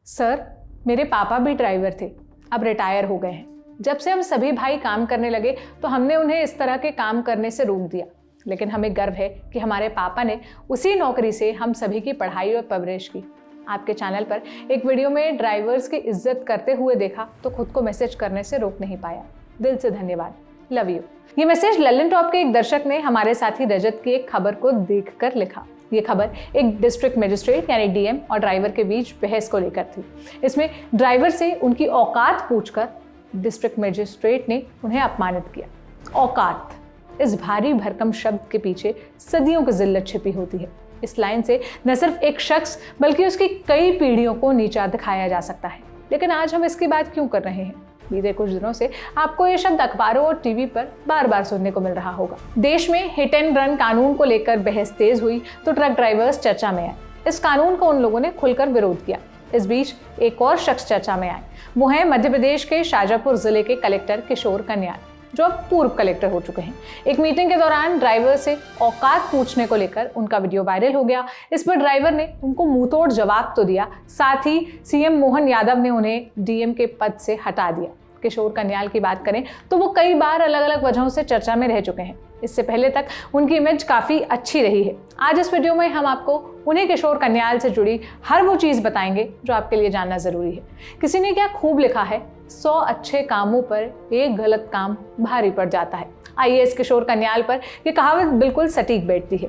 Sir, मेरे पापा भी ड्राइवर थे, अब रिटायर हो गए हैं। जब से हम सभी भाई काम करने लगे तो हमने उन्हें इस तरह के काम करने से रोक दिया, लेकिन हमें गर्व है कि हमारे पापा ने उसी नौकरी से हम सभी की पढ़ाई और परवरिश की। आपके चैनल पर एक वीडियो में ड्राइवर्स की इज्जत करते हुए देखा तो खुद को मैसेज करने से रोक नहीं पाया। दिल से धन्यवाद, लव यू। ये मैसेज लल्लन टॉप के एक दर्शक ने हमारे साथी रजत की एक खबर को देखकर लिखा। ये खबर एक डिस्ट्रिक्ट मजिस्ट्रेट यानी डीएम और ड्राइवर के बीच बहस को लेकर थी। इसमें ड्राइवर से उनकी औकात पूछकर डिस्ट्रिक्ट मजिस्ट्रेट ने उन्हें अपमानित किया। औकात, इस भारी भरकम शब्द के पीछे सदियों की जिल्लत छिपी होती है। इस लाइन से न सिर्फ एक शख्स बल्कि उसकी कई पीढ़ियों को नीचा दिखाया जा सकता है। लेकिन आज हम इसकी बात क्यों कर रहे हैं? बीते कुछ दिनों से आपको ये शब्द अखबारों और टीवी पर बार बार सुनने को मिल रहा होगा। देश में हिट एंड रन कानून को लेकर बहस तेज हुई तो ट्रक ड्राइवर्स चर्चा में आए। इस कानून का उन लोगों ने खुलकर विरोध किया। इस बीच एक और शख्स चर्चा में आए, वो हैं मध्य प्रदेश के शाजापुर जिले के कलेक्टर किशोर कन्याल, जो अब पूर्व कलेक्टर हो चुके हैं। एक मीटिंग के दौरान ड्राइवर से औकात पूछने को लेकर उनका वीडियो वायरल हो गया। इस पर ड्राइवर ने उनको मुंहतोड़ जवाब तो दिया, साथ ही सीएम मोहन यादव ने उन्हें डीएम के पद से हटा दिया। किशोर कन्याल की बात करें तो वो कई बार अलग अलग वजहों से चर्चा में रह चुके हैं। इससे पहले तक उनकी इमेज काफ़ी अच्छी रही है। आज इस वीडियो में हम आपको उन्हीं किशोर कन्याल से जुड़ी हर वो चीज़ बताएंगे जो आपके लिए जानना ज़रूरी है। किसी ने क्या खूब लिखा है, 100 अच्छे कामों पर एक गलत काम भारी पड़ जाता है। आइए इस किशोर कन्याल पर ये कहावत बिल्कुल सटीक बैठती है।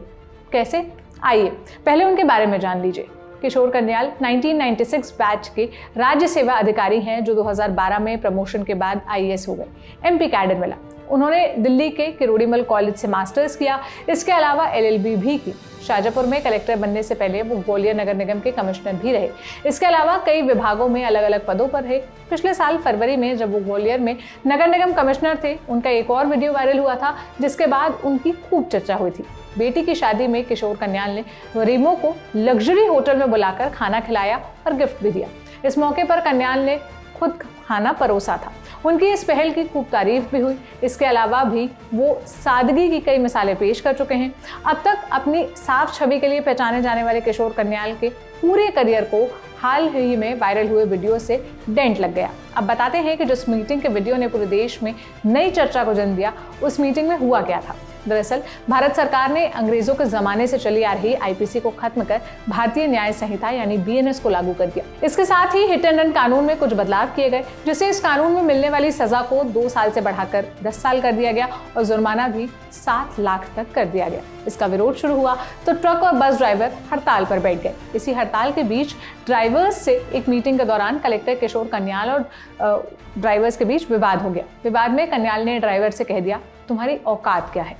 कैसे? आइए पहले उनके बारे में जान लीजिए। किशोर कन्याल 1996 बैच के राज्य सेवा अधिकारी हैं, जो 2012 में प्रमोशन के बाद आईएएस हो गए। एमपी कैडर मिला। उन्होंने दिल्ली के किरोड़ीमल कॉलेज से मास्टर्स किया। इसके अलावा एलएलबी भी की। शाजापुर में कलेक्टर बनने से पहले वो ग्वालियर नगर निगम के कमिश्नर भी रहे। इसके अलावा कई विभागों में अलग अलग पदों पर रहे। पिछले साल फरवरी में जब वो ग्वालियर में नगर निगम कमिश्नर थे, उनका एक और वीडियो वायरल हुआ था, जिसके बाद उनकी खूब चर्चा हुई थी। बेटी की शादी में किशोर कन्याल ने गरीबों को लग्जरी होटल में बुलाकर खाना खिलाया और गिफ्ट भी दिया। इस मौके पर कन्याल ने खुद खाना परोसा था। उनकी इस पहल की खूब तारीफ भी हुई। इसके अलावा भी वो सादगी की कई मिसालें पेश कर चुके हैं। अब तक अपनी साफ छवि के लिए पहचाने जाने वाले किशोर कन्याल के पूरे करियर को हाल ही में वायरल हुए वीडियो से डेंट लग गया। अब बताते हैं कि जिस मीटिंग के वीडियो ने पूरे देश में नई चर्चा को जन्म दिया, उस मीटिंग में हुआ क्या था। दरअसल भारत सरकार ने अंग्रेजों के जमाने से चली आ रही आईपीसी को खत्म कर भारतीय न्याय संहिता यानी बीएनएस को लागू कर दिया। इसके साथ ही हिट एंड रन कानून में कुछ बदलाव किए गए, जिससे इस कानून में मिलने वाली सजा को 2 साल से बढ़ाकर 10 साल कर दिया गया और जुर्माना भी 7 लाख तक कर दिया गया। इसका विरोध शुरू हुआ तो ट्रक और बस ड्राइवर हड़ताल पर बैठ गए। इसी हड़ताल के बीच ड्राइवर्स से एक मीटिंग के दौरान कलेक्टर किशोर कन्याल और ड्राइवर्स के बीच विवाद हो गया। विवाद में कन्याल ने ड्राइवर से कह दिया, तुम्हारी औकात क्या है?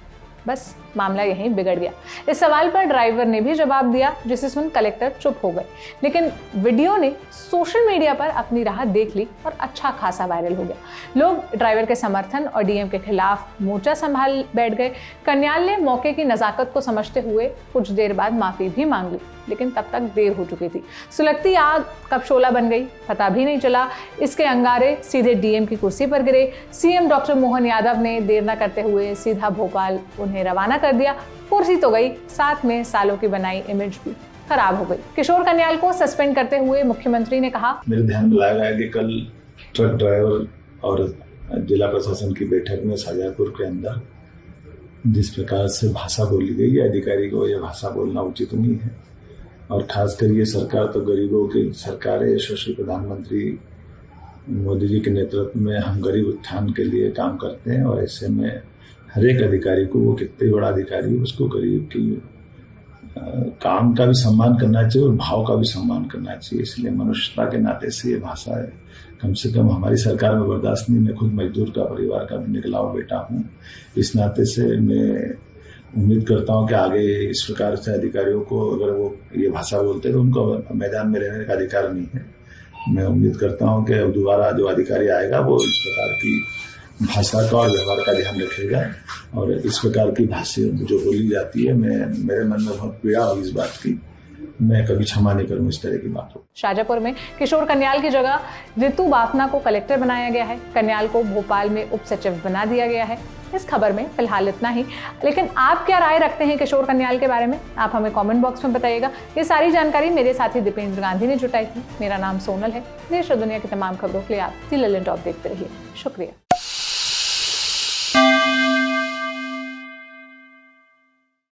बस मामला यहीं बिगड़ गया। इस सवाल पर ड्राइवर ने भी जवाब दिया, जिसे सुन कलेक्टर चुप हो गए। लेकिन वीडियो ने सोशल मीडिया पर अपनी राह देख ली और अच्छा खासा वायरल हो गया। लोग ड्राइवर के समर्थन और डीएम के खिलाफ मोर्चा संभाल बैठ गए। कन्याल ने मौके की नजाकत को समझते हुए कुछ देर बाद माफी भी मांग ली, लेकिन तब तक देर हो चुकी थी। सुलगती आग कब शोला बन गई पता भी नहीं चला। इसके अंगारे सीधे डीएम की कुर्सी पर गिरे। सीएम डॉक्टर मोहन यादव ने देर न करते हुए सीधा भोपाल उन्हें रवाना कर दिया। कुर्सी तो गई, साथ में सालों की बनाई इमेज भी खराब हो गई। किशोर कन्याल को सस्पेंड करते हुए मुख्यमंत्री ने कहा, मेरे ध्यान में लाया गया कि कल ट्रक ड्राइवर और जिला प्रशासन की बैठक में शाजापुर के अंदर जिस प्रकार से भाषा बोली गई, अधिकारी को यह भाषा बोलना उचित नहीं है। और खासकर ये सरकार तो गरीबों की सरकार है। यशस्वी प्रधानमंत्री मोदी जी के नेतृत्व में हम गरीब उत्थान के लिए काम करते हैं, और ऐसे में हर एक अधिकारी को, वो कितने बड़ा अधिकारी हो, उसको गरीब की काम का भी सम्मान करना चाहिए और भाव का भी सम्मान करना चाहिए। इसलिए मनुष्यता के नाते से ये भाषा है कम से कम हमारी सरकार में बर्दाश्त नहीं। मैं खुद मजदूर का परिवार का भी निकला हुआ बेटा हूँ। इस नाते से मैं उम्मीद करता हूँ कि आगे इस प्रकार से अधिकारियों को अगर वो ये भाषा बोलते हैं तो उनको मैदान में रहने का अधिकार नहीं है। मैं उम्मीद करता हूँ कि दोबारा जो अधिकारी आएगा वो इस प्रकार की भाषा का और व्यवहार का ध्यान रखेगा, और इस प्रकार की भाषा जो बोली जाती है, मेरे मन में बहुत पीड़ा हुई इस बात की। मैं कभी क्षमा नहीं करूँ इस तरह की बातों। शाजापुर में किशोर कन्याल की जगह रितु बाफना को कलेक्टर बनाया गया है। कन्याल को भोपाल में उप सचिव बना दिया गया है। इस खबर में फिलहाल इतना ही, लेकिन आप क्या राय रखते हैं किशोर कन्याल के बारे में, आप हमें कमेंट बॉक्स में बताइएगा। ये सारी जानकारी मेरे साथी दीपेंद्र गांधी ने जुटाई थी। मेरा नाम सोनल है। देश और दुनिया की तमाम खबरों के लिए आप दी ललन टॉप देखते रहिए। शुक्रिया।